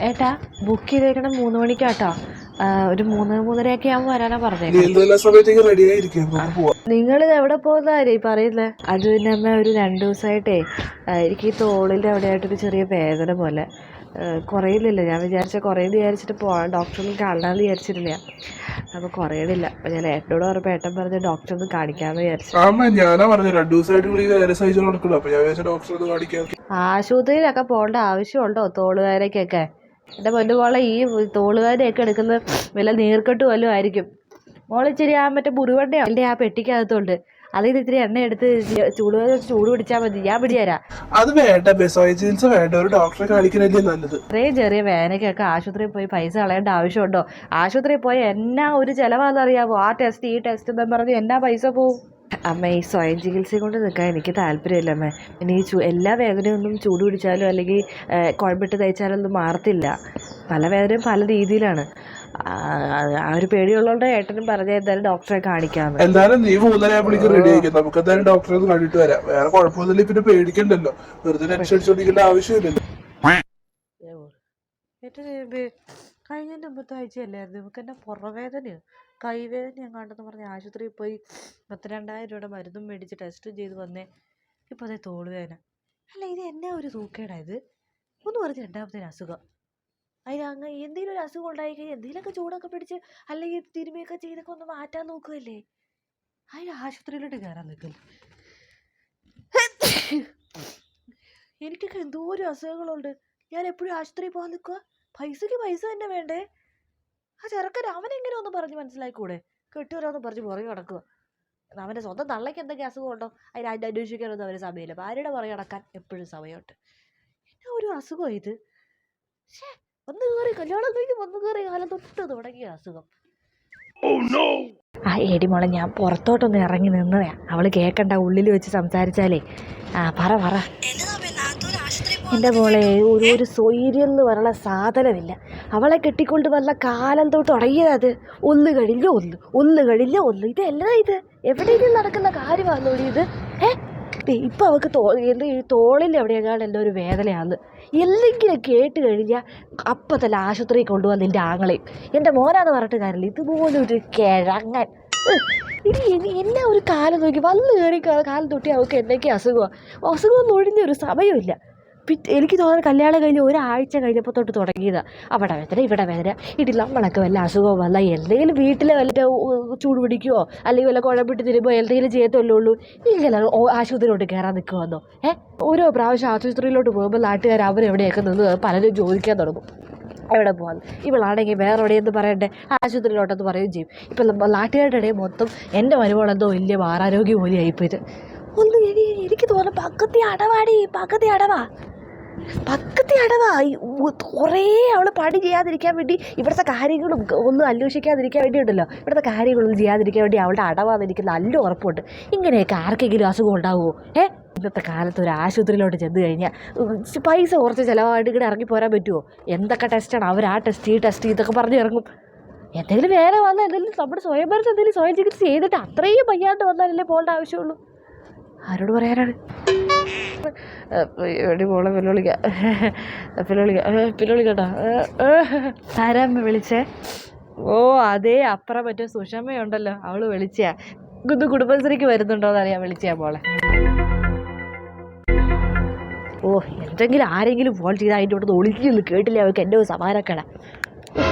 ഏട്ടാ ബുക്ക് ചെയ്തേക്കണം 3 മണിക്കാട്ടോ. ഒരു 3-3:30 ആകുമ്പോൾ വരാനാ പറഞ്ഞേ. നിങ്ങൾ എവിടെ പോകുന്നതാരേ പറയുന്നത്? അത് പിന്നെ അമ്മ ഒരു 2 ദിവസമായിട്ടേ എനിക്ക് ഈ തോളിൻ്റെ അവിടെ ആയിട്ടൊരു ചെറിയ വേദന പോലെ കുറയില്ല. ഞാൻ കുറയുമെന്ന് വിചാരിച്ചിട്ട് പോകാൻ ഡോക്ടറൊന്നും കാണാമെന്ന് വിചാരിച്ചിരുന്നില്ല. അപ്പോൾ കുറയണില്ല. അപ്പോൾ ഞാൻ ഏട്ടനോട് പറഞ്ഞപ്പോൾ ഏട്ടൻ പറഞ്ഞ് ഡോക്ടറെ ഒന്ന് കാണിക്കാമെന്ന് വിചാരിച്ചു. ആശുപത്രിയിലൊക്കെ പോകേണ്ട ആവശ്യമുണ്ടോ തോളുവേദനയ്ക്കൊക്കെ? എൻ്റെ പൊന്നു മോളെ, ഈ തോളുവേദനയൊക്കെ എടുക്കുന്ന വല്ല നീർക്കെട്ട് വല്ലതും ആയിരിക്കും. മോളിച്ചിരി മറ്റേ മുറിവെണ്ണയോ എൻ്റെ ആ പെട്ടിക്കകത്തുണ്ട്, അതിൽ ഇത്തിരി എണ്ണ എടുത്ത് ചൂട് പിടിച്ചാൽ മതി, ഞാൻ പിടിച്ചുതരാം. അത് വേണ്ട, ചികിത്സ വേണ്ട, ഒരു ഡോക്ടറെ കാണിക്കുന്നതല്ലേ നല്ലത്. ഇത്രയും ചെറിയ വേദനയ്ക്കൊക്കെ ആശുപത്രിയിൽ പോയി പൈസ കളയേണ്ട ആവശ്യമുണ്ടോ? ആശുപത്രിയിൽ പോയി എന്നാ ഒരു ചിലവാണെന്നറിയാമോ? ആ ടെസ്റ്റ് ഈ ടെസ്റ്റ് എന്ന് പറഞ്ഞ് എന്നാ പൈസ പോവും. അമ്മ, ഈ സ്വയം ചികിത്സ കൊണ്ട് നിൽക്കാൻ എനിക്ക് താല്പര്യമില്ല അമ്മ. ഇനി എല്ലാ വേദനയൊന്നും ചൂട് പിടിച്ചാലും അല്ലെങ്കിൽ കുഴമ്പിട്ട് തയ്ച്ചാലൊന്നും മാറത്തില്ല. പല വേദനയും പല രീതിയിലാണ്. ആ ഒരു പേടിയുള്ളതുകൊണ്ട് ഏട്ടനും പറഞ്ഞ എന്തായാലും ഡോക്ടറെ കാണിക്കാമെന്ന്. എന്തായാലും നീ 3:30 റെഡി ആയിരിക്കും, നമുക്ക് എന്തായാലും ഡോക്ടറെ ഒന്ന് കണ്ടിട്ട് വരാം. വേറെ കുഴപ്പമൊന്നുമില്ല, പിന്നെ പേടിക്കണ്ടല്ലോ, വെറുതെ ടെൻഷൻ അടിച്ചോണ്ടിരിക്കേണ്ട ആവശ്യമില്ലല്ലോ. കഴിഞ്ഞ മുമ്പത്തെ ആഴ്ചയല്ലായിരുന്നു നമുക്ക് എന്നാ പുറവേദനയോ കൈവേദന എങ്ങാണ്ടെന്ന് പറഞ്ഞ് ആശുപത്രിയിൽ പോയി 32,000 രൂപയുടെ മരുന്നും മേടിച്ച് ടെസ്റ്റും ചെയ്ത് വന്നേ. ഇപ്പോൾ അതേ തോളുവേദന. അല്ല, ഇത് എന്നാ ഒരു സൂക്കേടായത്? ഒന്ന് പറഞ്ഞ് രണ്ടാമത്തെ അസുഖം. അതിന് അങ്ങനെ എന്തെങ്കിലും ഒരു അസുഖം ഉണ്ടായി കഴിഞ്ഞാൽ എന്തെങ്കിലുമൊക്കെ ചൂടൊക്കെ പിടിച്ച് അല്ലെങ്കിൽ തിരുമിയൊക്കെ ചെയ്തൊക്കെ ഒന്ന് മാറ്റാൻ നോക്കുമല്ലേ? അതിന് ആശുപത്രിയിലോട്ട് കയറാൻ നിൽക്കില്ല. എനിക്കൊക്കെ എന്തോരം അസുഖങ്ങളുണ്ട്. ഞാൻ എപ്പോഴും ആശുപത്രിയിൽ പോകാൻ നിൽക്കുക. പൈസയ്ക്ക് പൈസ തന്നെ വേണ്ടേ? ആ ചെറുക്കൻ അവനെങ്ങനെ ഒന്ന് പറഞ്ഞ് മനസ്സിലാക്കൂടെ? കെട്ടുവരാന്ന് പറഞ്ഞ് പുറകെ നടക്കുക. അവൻ്റെ സ്വന്തം തള്ളയ്ക്ക് എന്തെങ്കിലും അസുഖമുണ്ടോ അതിന് അന്വേഷിക്കാനൊന്നും അവന് സമയമില്ല. ഭാര്യയുടെ പുറകെ നടക്കാൻ എപ്പോഴും സമയമുണ്ട്. എന്നാ ഒരു അസുഖമാണ് ഇത്? വന്ന് കയറി കല്യാണം കഴിഞ്ഞ് വന്ന് കയറി കാലം തൊട്ട് തുടങ്ങിയ അസുഖം. ആ എടി മോളെ, ഞാൻ പുറത്തോട്ടൊന്ന് ഇറങ്ങി നിന്നതാ. അവള് കേൾക്കണ്ട, ഉള്ളിൽ വെച്ച് സംസാരിച്ചാലേ. പറ. എൻ്റെ മോളെ, ഒരു സ്വൈര്യം എന്ന് പറയുന്ന സാധനമില്ല. അവളെ കെട്ടിക്കൊണ്ട് വന്ന കാലം തൊട്ട് തുടങ്ങിയത് ഒന്ന് കഴിഞ്ഞ ഒന്ന്. ഇതെല്ലാം ഇത് എവിടെയെങ്കിലും നടക്കുന്ന കാര്യമാണോ ഇത്? ഇപ്പം അവൾക്ക് എൻ്റെ ഈ തോളിൽ എവിടെയെങ്കിലും എല്ലാം ഒരു വേദനയാണ്. എന്തെങ്കിലും കേട്ട് കഴിഞ്ഞാൽ അപ്പം തന്നെ ആശുപത്രിയിൽ കൊണ്ടുവന്ന് എൻ്റെ ആങ്ങളെയും എൻ്റെ മോനാന്ന് പറഞ്ഞിട്ട് കാര്യമില്ല. ഇതുപോലൊരു കിഴങ്ങൻ. ഇനി എന്നെ ഒരു കാലം നോക്കി വന്ന് കയറി കാലം തൊട്ടി അവൾക്ക് എന്തൊക്കെ അസുഖമൊന്നും ഒഴിഞ്ഞൊരു സമയമില്ല. എനിക്ക് തോന്നുന്നു കല്യാണം കഴിഞ്ഞ് ഒരാഴ്ച കഴിഞ്ഞപ്പോൾ തൊട്ട് തുടങ്ങിയതാണ്. അവിടെ വേദന ഇവിടെ വേദന. നമ്മളൊക്കെ വല്ല അസുഖം വല്ല എന്തെങ്കിലും വീട്ടിൽ വല്ല ചൂട് പിടിക്കുമോ അല്ലെങ്കിൽ വല്ല കുഴമ്പിട്ട് തിരുമ്പോ എന്തെങ്കിലും ചെയ്യത്തല്ലേ ഉള്ളൂ. ഇങ്ങനെ ആശുപത്രിയിലോട്ട് കയറാൻ നിൽക്കുമെന്നോ? ഓരോ പ്രാവശ്യം ആശുപത്രിയിലോട്ട് പോകുമ്പോൾ നാട്ടുകാർ അവരെവിടെയൊക്കെ നിന്ന് പലരും ചോദിക്കാൻ തുടങ്ങും എവിടെ പോകാൻ. ഇവളാണെങ്കിൽ വേറെ എവിടെയെന്ന് പറയണ്ടേ, ആശുപത്രിയിലോട്ടെന്ന് പറയുകയും ചെയ്യും. ഇപ്പം നാട്ടുകാരുടെ ഇടയിൽ മൊത്തം എൻ്റെ മരുമോളെന്തോ വലിയ ആരോഗ്യം പോലെ ആയിപ്പോയത്. ഒന്ന് എനിക്ക് തോന്നുന്നു പക്കത്തെ അടവാ കുറേ അവൾ പണി ചെയ്യാതിരിക്കാൻ വേണ്ടി, ഇവിടുത്തെ കാര്യങ്ങളും ഒന്നും അന്വേഷിക്കാതിരിക്കാൻ വേണ്ടിയുണ്ടല്ലോ, ഇവിടുത്തെ കാര്യങ്ങളൊന്നും ചെയ്യാതിരിക്കാൻ വേണ്ടി അവളുടെ അടവാന്ന് എനിക്ക് നല്ല ഉറപ്പുണ്ട്. ഇങ്ങനെയൊക്കെ ആർക്കെങ്കിലും അസുഖം ഉണ്ടാവുമോ? ഇന്നത്തെ കാലത്ത് ഒരു ആശുപത്രിയിലോട്ട് ചെന്ന് കഴിഞ്ഞാൽ പൈസ കുറച്ച് ചിലവായിട്ട് ഇങ്ങനെ ഇറങ്ങി പോരാൻ പറ്റുമോ? എന്തൊക്കെ ടെസ്റ്റാണ് അവർ, ആ ടെസ്റ്റ് ഈ ടെസ്റ്റ് ഇതൊക്കെ പറഞ്ഞ് ഇറങ്ങും. എന്തെങ്കിലും വേറെ വന്നാൽ എന്തെങ്കിലും നമ്മുടെ സ്വയംഭരത്ത് എന്തെങ്കിലും സ്വയം ചികിത്സ ചെയ്തിട്ട് അത്രയും വയ്യാണ്ട് വന്നാലല്ലേ പോകേണ്ട ആവശ്യമുള്ളൂ. ആരോട് പറയാനാണ്? എടി മോളെ പിന്നോളിക്കട്ടോ. ആരാമ്മ വിളിച്ചേ? അതേ അപ്പുറം മറ്റേ സുഷമ്മയുണ്ടല്ലോ, അവള് വിളിച്ചാ. കുടുംബശ്രീക്ക് വരുന്നുണ്ടോന്ന് അറിയാൻ വിളിച്ചാ മോളെ. എന്തെങ്കിലും ആരെങ്കിലും ഫോൺ ചെയ്താൽ അതിൻ്റെ കൂടെ ഒളിക്കുന്നു കേട്ടില്ല അവൾക്ക് എൻ്റെ ഒരു സമാനക്കട.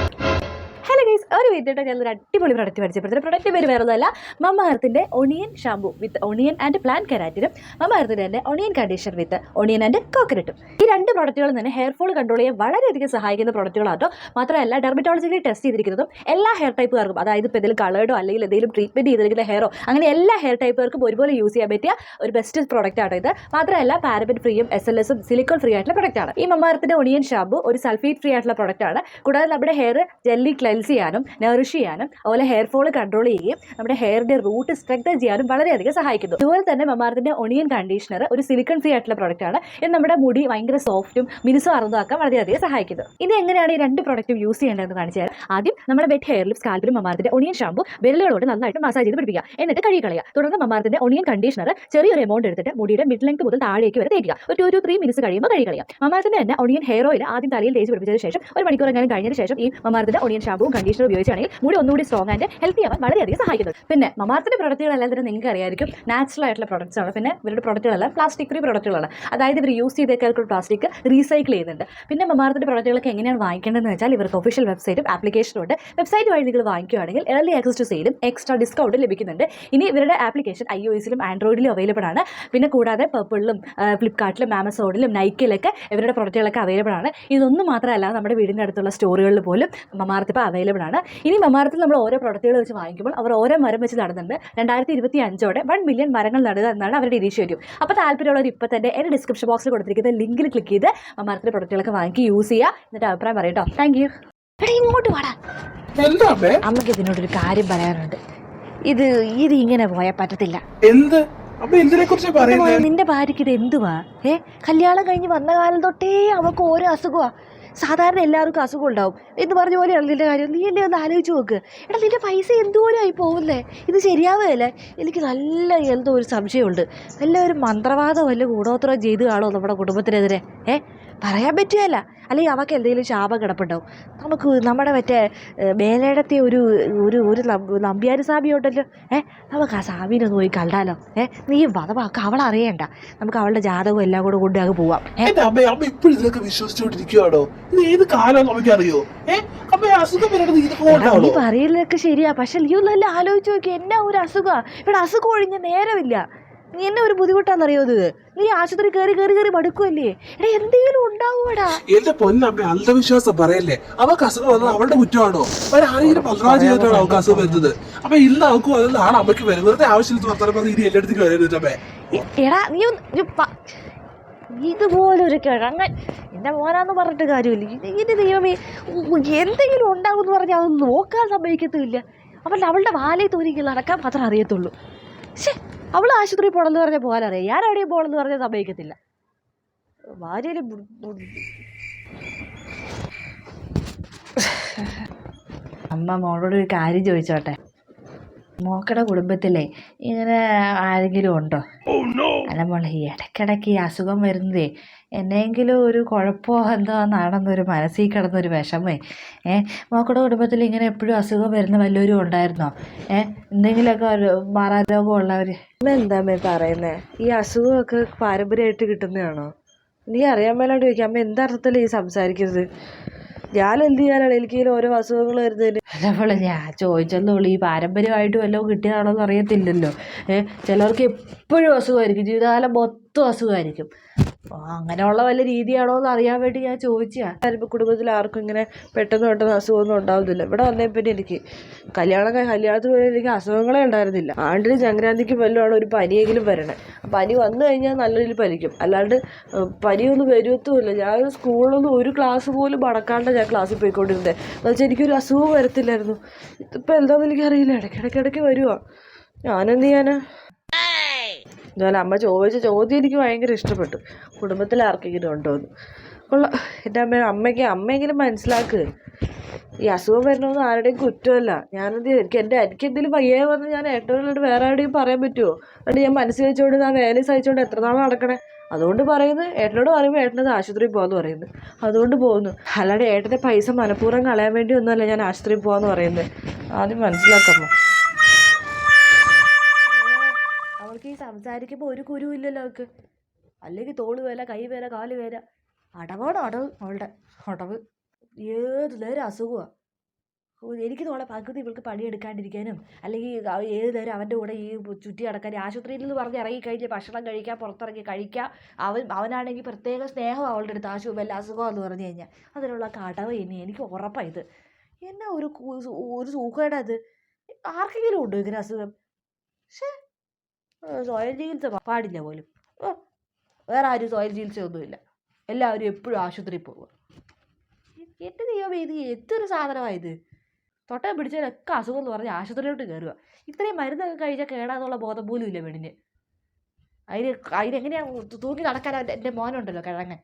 ഹലോ ഗൈസ്, ഒരു വീട്ടിട്ട് ഞാനൊരു അടിപൊളി പ്രൊഡക്റ്റ് പരിചയപ്പെടുത്തുന്നത്. പ്രൊഡക്റ്റ് പേര് വേറെ ഒന്നുമല്ല, മമ്മ എർത്തിൻ്റെ onion shampoo with onion and plant കെരാറ്റിനും മമ്മ എർത്തിൻ്റെ തന്നെ onion conditioner with onion and കോക്കനട്ടും. ഈ 2 പ്രൊഡക്റ്റുകളും തന്നെ ഹെയർ ഫോൾ കൺട്രോൾ ചെയ്യാൻ വളരെയധികം സഹായിക്കുന്ന പ്രൊഡക്റ്റുകളാട്ടോ. മാത്രമല്ല ഡെർമറ്റോളജിക്കലി ടെസ്റ്റ് ചെയ്തിരിക്കുന്നതും എല്ലാ ഹെയർ ടൈപ്പുകാർക്കും, അതായത് ഇപ്പോൾ എന്തെങ്കിലും കളേർഡോ അല്ലെങ്കിൽ എന്തെങ്കിലും ട്രീറ്റ്മെൻറ്റ് ചെയ്തിരിക്കുന്ന ഹെയറോ അങ്ങനെ എല്ലാ ഹെയർ ടൈപ്പുകാർക്കും ഒരുപോലെ യൂസ് ചെയ്യാൻ പറ്റിയ ഒരു ബെസ്റ്റ് പ്രൊഡക്റ്റ് ആട്ടോ ഇത്. മാത്രമല്ല പാരബൻ ഫ്രീയും SLS-ഉം സിലിക്കോൺ ഫ്രീ ആയിട്ടുള്ള പ്രൊഡക്റ്റാണ്. ഈ മമ്മ എർത്തിൻ്റെ ഒണിയൻ ഷാമ്പു ഒരു സൾഫേറ്റ് ഫ്രീ ആയിട്ടുള്ള പ്രൊഡക്റ്റാണ്. കൂടാതെ നമ്മുടെ ഹെയർ ജെല്ലി ക്ലെൻസ് ചെയ്യാനോ ചെയ്യാനും നറിഷ് ചെയ്യാനും അതുപോലെ ഹെയർ ഫോൾ കൺട്രോൾ ചെയ്യുകയും നമ്മുടെ ഹെയറിന്റെ റൂട്ട് സ്ട്രെങ്തൻ ചെയ്യാനും വളരെയധികം സഹായിക്കുന്നു. അതുപോലെ തന്നെ മമാർത്തിന്റെ ഒണിയൻ കണ്ടീഷണർ ഒരു സിലിക്കൺ ഫ്രീ ആയിട്ടുള്ള പ്രോഡക്റ്റ് ആണ്. ഇത് നമ്മുടെ മുടി ഭയങ്കര സോഫ്റ്റും മിനുസും അറുതാക്കാൻ വളരെയധികം സഹായിക്കുന്നു. ഇത് എങ്ങനെയാണ് ഈ രണ്ട് പ്രോഡക്റ്റും യൂസ് ചെയ്യേണ്ടതെന്ന് കാണിച്ചു തരാം. ആദ്യം നമ്മുടെ വെറ്റ് ഹെയറിലും സ്കാൽപ്പിലും മമാർത്തിന്റെ ഒണിയൻ ഷാമ്പു വിരലുകളോട് നന്നായിട്ട് മസാജ് ചെയ്ത് പിടിപ്പിക്കുക. എന്നിട്ട് കഴുകി കളയുക. തുടർന്ന് മമാർത്തിന്റെ ഒണിയൻ കണ്ടീഷണർ ചെറിയൊരു എമൗണ്ട് എടുത്തിട്ട് മുടിയുടെ മിഡ് ലെങ്ത് മുതൽ താഴേക്ക് വരെ തേക്കുക. ഒരു 2-3 മിനിറ്റ്സ് കഴിയുമ്പോൾ കഴുകി കളയാം. മമാർത്തിന്റെ തന്നെ ഒണിയൻ ഹെയർ ഓയിൽ ആദ്യം തലയിൽ തേച്ച് പിടിപ്പിച്ചതിന് ശേഷം ഒരു മണിക്കൂർ എങ്ങാനും കഴിഞ്ഞതിന് ശേഷം ഈ മമാർത്തിന്റെ ഒണിയൻ ഷാമ്പുവും കണ്ടീഷണർ ഉപയോഗിച്ചാണെങ്കിൽ മുടി ഒന്നുകൂടി സ്ട്രോങ് ആൻഡ് ഹെൽത്തി ആവാൻ വളരെയധികം സഹായിക്കുന്നു. പിന്നെ മമാർത്തിന്റെ പ്രൊഡക്റ്റുകളെല്ലാം തന്നെ നിങ്ങൾക്ക് അറിയായിരിക്കും നാച്ചുറൽ ആയിട്ടുള്ള പ്രൊഡക്ട്സ് ആണ്. പിന്നെ ഇവരുടെ പ്രൊഡക്റ്റുകളെല്ലാം പ്ലാസ്റ്റിക് ഫ്രീ പ്രൊഡക്റ്റുകളാണ്. അതായത് ഇവർ യൂസ് ചെയ്തേക്കാൾ പ്ലാസ്റ്റിക് റീസൈക്കിൾ ചെയ്യുന്നുണ്ട്. പിന്നെ മമാർത്തിന്റെ പ്രൊഡക്റ്റുകളൊക്കെ എങ്ങനെയാണ് വാങ്ങിക്കേണ്ടതെന്ന് വെച്ചാൽ ഇവർക്ക് ഒഫീഷ്യൽ വെബ്സൈറ്റും ആപ്ലിക്കേഷനും ഉണ്ട്. വെബ്സൈറ്റ് വഴി നിങ്ങൾ വാങ്ങിക്കുകയാണെങ്കിൽ ഏർലി ആക്സസ് ടു സെയിലും എക്സ്ട്രാ ഡിസ്കൗണ്ട് ലഭിക്കുന്നുണ്ട്. ഇനി ഇവരുടെ ആപ്ലിക്കേഷൻ iOS-ലും ആൻഡ്രോയിഡിലും അവൈലബിൾ ആണ്. പിന്നെ കൂടാതെ പർപ്പിളിലും ഫ്ലിപ്കാർട്ടിലും ആമസോണിലും നൈക്കിലൊക്കെ ഇവരുടെ പ്രൊഡക്റ്റുകളൊക്കെ അവൈലബിൾ ആണ്. ഇതൊന്നും മാത്രമല്ല നമ്മുടെ വീടിൻ്റെ അടുത്തുള്ള സ്റ്റോറുകളിൽ പോലും മമാർത്ത് ഇപ്പോൾ അവൈലബിൾ ആണ്. ഇനി മമാർത്തിൽ നമ്മൾ ഓരോ പ്രൊഡക്റ്റുകൾ വെച്ച് വാങ്ങിക്കുമ്പോൾ അവർ ഓരോ മരം വെച്ച് നടുന്നുണ്ട്. 2025 1 മില്യൺ മരങ്ങൾ നടുക എന്നാണ് അവരുടെ ഇനീഷ്യേറ്റീവ്. അപ്പോൾ താല്പര്യമുള്ളവർ ഇപ്പോൾ തന്നെ എൻ്റെ ഡിസ്ക്രിപ്ഷൻ ബോക്സിൽ കൊടുത്തിരിക്കുന്ന ലിങ്കിൽ ക്ലിക്ക് ചെയ്ത് മമാർത്തിൻ്റെ പ്രൊഡക്റ്റുകളൊക്കെ വാങ്ങി യൂസ് ചെയ്യുക. എന്നിട്ട് അഭിപ്രായം പറയട്ടോ. Thank you. ഇങ്ങോട്ട് വാടാ. അമ്മയ്ക്ക് ഇതിനോടൊരു കാര്യം പറയാനുണ്ട്. ഇത് ഇങ്ങനെ പോയാൽ പറ്റത്തില്ല. എന്ത് നിന്റെ ഭാര്യയ്ക്ക് ഇത് എന്തുവാ? കല്യാണം കഴിഞ്ഞ് വന്ന കാലം തൊട്ടേ അവൾക്ക് ഓരോ അസുഖമാ. സാധാരണ എല്ലാവർക്കും അസുഖം ഉണ്ടാവും എന്ന് പറഞ്ഞ പോലെയാണ് നിന്റെ കാര്യം. നീ എന്നെ ഒന്ന് ആലോചിച്ച് നോക്ക്. എടാ നിന്റെ പൈസ എന്തോരം ആയി പോകുന്നേ. ഇത് ശരിയാവുകയല്ലേ? എനിക്ക് നല്ല എന്തോ ഒരു സംശയമുണ്ട്. വല്ല ഒരു മന്ത്രവാദം വല്ല കൂടോത്രം ചെയ്ത് കാണോ നമ്മുടെ കുടുംബത്തിനെതിരെ? പറയാൻ പറ്റുകയല്ല. അല്ലെങ്കിൽ അവൾക്ക് എന്തെങ്കിലും ശാപം കിടപ്പുണ്ടാവും. നമുക്ക് നമ്മുടെ മറ്റേ മേലേടത്തെ ഒരു ഒരു ഒരു നമ്പ്യാർ സ്വാമി ഉണ്ടല്ലോ. നമുക്ക് ആ സ്വാമീനെ ഒന്ന് പോയി കണ്ടാലോ? നീ വധവാക്ക് അവളറിയണ്ട. നമുക്ക് അവളുടെ ജാതകവും എല്ലാം കൂടെ കൊണ്ട് അങ്ങ് പോവാം. വിശ്വസിച്ചോണ്ടിരിക്കുവാണോ? ഏത് കാലം നമുക്കറിയോ? നീ പറയലൊക്കെ ശരിയാ. പക്ഷെ നീ ഒന്നല്ല ആലോചിച്ച് നോക്കി. എന്നാ ഒരു അസുഖമാണ് ഇവിടെ. അസുഖം ഒഴിഞ്ഞ നേരമില്ല. നീ എന്നെ ഒരു ബുദ്ധിമുട്ടാണെന്നറിയോ? ഇത് നീ ആശുപത്രി കയറി മടുക്കുമല്ലേ? എടാ എന്തെങ്കിലും ഉണ്ടാവൂടാ. എന്റെ പൊന്നമ്മ അന്ധവിശ്വാസം പറയല്ലേ. അവൾക്ക് അസുഖം വന്നത് അവളുടെ കുറ്റമാണോ? ആരെങ്കിലും പന്ത്രണ്ട് ചെയ്തിട്ടാണ് അവൾക്ക് അസുഖം വരുന്നത്. അപ്പൊ ഇന്ന് അവൾക്ക് വന്നത് നാളെ അമ്മയ്ക്ക് വരും. വെറുതെ ആവശ്യമില്ല വർത്തമാനം ഇനി എല്ലായിടത്തേക്ക് വരുന്നേ. എടാ നീ ഇതുപോലൊരു കിഴങ്ങൻ എന്റെ മോനാന്ന് പറഞ്ഞിട്ട് കാര്യമില്ല. ഇതിന്റെ ദൈവമേ, എന്തെങ്കിലും ഉണ്ടാവുമെന്ന് പറഞ്ഞാൽ അതൊന്നും നോക്കാൻ സമ്മതിക്കത്തുമില്ല. അവളുടെ വാലയിൽ തോന്നിക്ക് നടക്കാൻ മാത്രം അറിയത്തുള്ളൂ. പക്ഷേ അവൾ ആശുപത്രി പോകണമെന്ന് പറഞ്ഞാൽ പോകാനറിയാം. ഞാൻ എവിടെയും പോകണമെന്ന് പറഞ്ഞാൽ സമ്മതിക്കത്തില്ല. ഭാര്യയിൽ അമ്മ മോളോട് ഒരു കാര്യം ചോദിച്ചോട്ടെ. മോക്കടെ കുടുംബത്തിലെ ഇങ്ങനെ ആരെങ്കിലും ഉണ്ടോ? അല്ല മോളെ, ഈ ഇടയ്ക്കിടയ്ക്ക് ഈ അസുഖം വരുന്നതേ എന്നെങ്കിലും ഒരു കുഴപ്പമോ എന്താണെന്നൊരു മനസ്സിൽ കിടന്നൊരു വിഷമേ. മോക്കടെ കുടുംബത്തിൽ ഇങ്ങനെ എപ്പോഴും അസുഖം വരുന്ന വല്ലവരും ഉണ്ടായിരുന്നോ? എന്തെങ്കിലുമൊക്കെ ഒരു മാറാരോഗമുള്ളവർ? എന്താ അമ്മ പറയുന്നേ? ഈ അസുഖമൊക്കെ പാരമ്പര്യമായിട്ട് കിട്ടുന്നതാണോ? നീ അറിയാൻ മേലാണ്ട് ചോദിക്കാം. അമ്മ എന്താർത്ഥത്തിലാണ് ഈ സംസാരിക്കുന്നത്? ഞാൻ എന്ത് ചെയ്യാനാണ്? എനിക്കിങ്ങനെ ഓരോ അസുഖങ്ങൾ വരുന്നതിന്. അതേപോലെ ഞാൻ ചോദിച്ചെന്നുള്ളൂ. ഈ പാരമ്പര്യമായിട്ട് വല്ലതും കിട്ടിയതാണോ എന്ന് അറിയത്തില്ലല്ലോ. ചിലർക്ക് എപ്പോഴും അസുഖമായിരിക്കും. ജീവിതകാലം മൊത്തം അസുഖമായിരിക്കും. അങ്ങനെയുള്ള വല്ല രീതിയാണോ എന്ന് അറിയാൻ വേണ്ടി ഞാൻ ചോദിച്ചാൽ. കുടുംബത്തിൽ ആർക്കും ഇങ്ങനെ പെട്ടെന്ന് അസുഖമൊന്നും ഉണ്ടാവുന്നില്ല. ഇവിടെ വന്നേ പിന്നെ എനിക്ക് കല്യാണത്തിന് പോലും എനിക്ക് അസുഖങ്ങളെ ഉണ്ടായിരുന്നില്ല. ആണ്ടിന് സംക്രാന്തിക്ക് വല്ലതുമാണ് ഒരു പനിയെങ്കിലും വരണേ. പനി വന്നു കഴിഞ്ഞാൽ നല്ല രീതിയിൽ പനിക്കും. അല്ലാണ്ട് പനിയൊന്നും വരുത്തുമില്ല. ഞാൻ സ്കൂളിലൊന്നും ഒരു ക്ലാസ് പോലും മടക്കാണ്ട് ഞാൻ ക്ലാസ്സിൽ പോയിക്കൊണ്ടിരുന്നത്. എന്നുവെച്ചാൽ എനിക്കൊരു അസുഖം വരത്തില്ലായിരുന്നു. ഇതിപ്പോൾ എന്താണെന്ന് എനിക്കറിയില്ല. ഇടയ്ക്കിടയ്ക്ക് വരുവാ. ഞാനെന്ത് ചെയ്യാനാ? എന്നാലും അമ്മ ചോദിച്ച ചോദ്യം എനിക്ക് ഭയങ്കര ഇഷ്ടപ്പെട്ടു. കുടുംബത്തിൽ ആർക്കെങ്കിലും ഉണ്ടോയെന്ന്. കൊള്ളാം. എൻ്റെ അമ്മയെങ്കിലും മനസ്സിലാക്ക്. ഈ അസുഖം വരണമെന്ന് ആരുടെയും കുറ്റമല്ല. എനിക്ക് എന്തെങ്കിലും വയ്യേ വന്ന് ഞാൻ ഏട്ടനോട് വേറെ ആരുടെയും പറയാൻ പറ്റുമോ? അതുകൊണ്ട് ഞാൻ മനസ്സിൽ വെച്ചുകൊണ്ട് ആ വേല സഹിച്ചുകൊണ്ട് എത്ര നാൾ നടക്കണേ? അതുകൊണ്ട് പറയുന്നത്, ഏട്ടനോട് പറയുമ്പോൾ ഏട്ടനത് ആശുപത്രിയിൽ പോകാമെന്ന് പറയുന്നത്. അതുകൊണ്ട് പോകുന്നു. അല്ലാണ്ട് ഏട്ടൻ്റെ പൈസ മനഃപൂർവ്വം കളയാൻ വേണ്ടി ഒന്നുമല്ല ഞാൻ ആശുപത്രിയിൽ പോകാമെന്ന് പറയുന്നത്. ആദ്യം മനസ്സിലാക്കാമോ? അവൾക്ക് ഈ സംസാരിക്കുമ്പോൾ ഒരു കുരുവില്ലല്ലോ അവൾക്ക്. അല്ലെങ്കിൽ തോള് വേല, കൈ വേല, കാല് വേല. അടവാണ് അവളുടെ അടവ്. ഏത് നേരം അസുഖമാണ്. എനിക്ക് തോളെ പകുതി ഇവൾക്ക് പണിയെടുക്കാണ്ടിരിക്കാനും അല്ലെങ്കിൽ ഏത് നേരം അവൻ്റെ കൂടെ ഈ ചുറ്റി നടക്കാനും. ആശുപത്രിയിൽ നിന്ന് പറഞ്ഞ് ഇറങ്ങിക്കഴിഞ്ഞ് ഭക്ഷണം കഴിക്കാം, പുറത്തിറങ്ങി കഴിക്കാം. അവനാണെങ്കിൽ പ്രത്യേക സ്നേഹം അവളുടെ അടുത്ത്. വല്ല അസുഖമെന്ന് പറഞ്ഞു കഴിഞ്ഞാൽ അതിനുള്ള കടവ് എനിക്ക് ഉറപ്പാണ്. ഇത് എന്നാ ഒരു സുഖേടാ ഇത്. ആർക്കെങ്കിലും ഉണ്ടോ ഇങ്ങനെ അസുഖം? പക്ഷേ സ്വയം ചികിത്സ പാടില്ല പോലും. വേറെ ആരും സ്വയം ചികിത്സ ഒന്നുമില്ല. എല്ലാവരും എപ്പോഴും ആശുപത്രിയിൽ പോവുക. എൻ്റെ ദൈവമേ, ഇത് എന്തൊരു സാധനമാണ് ഇത്. തൊട്ടേ പിടിച്ചതിനൊക്കെ അസുഖം എന്ന് പറഞ്ഞ് ആശുപത്രിയിലോട്ട് കയറുക. ഇത്രയും മരുന്നൊക്കെ കഴിച്ചാൽ കേടാന്നുള്ള ബോധം പോലും ഇല്ല പെണ്ണിന്. അതിനെങ്ങനെയാണ് തൂങ്ങി നടക്കാൻ എൻ്റെ മോനുണ്ടല്ലോ കിഴങ്ങൻ.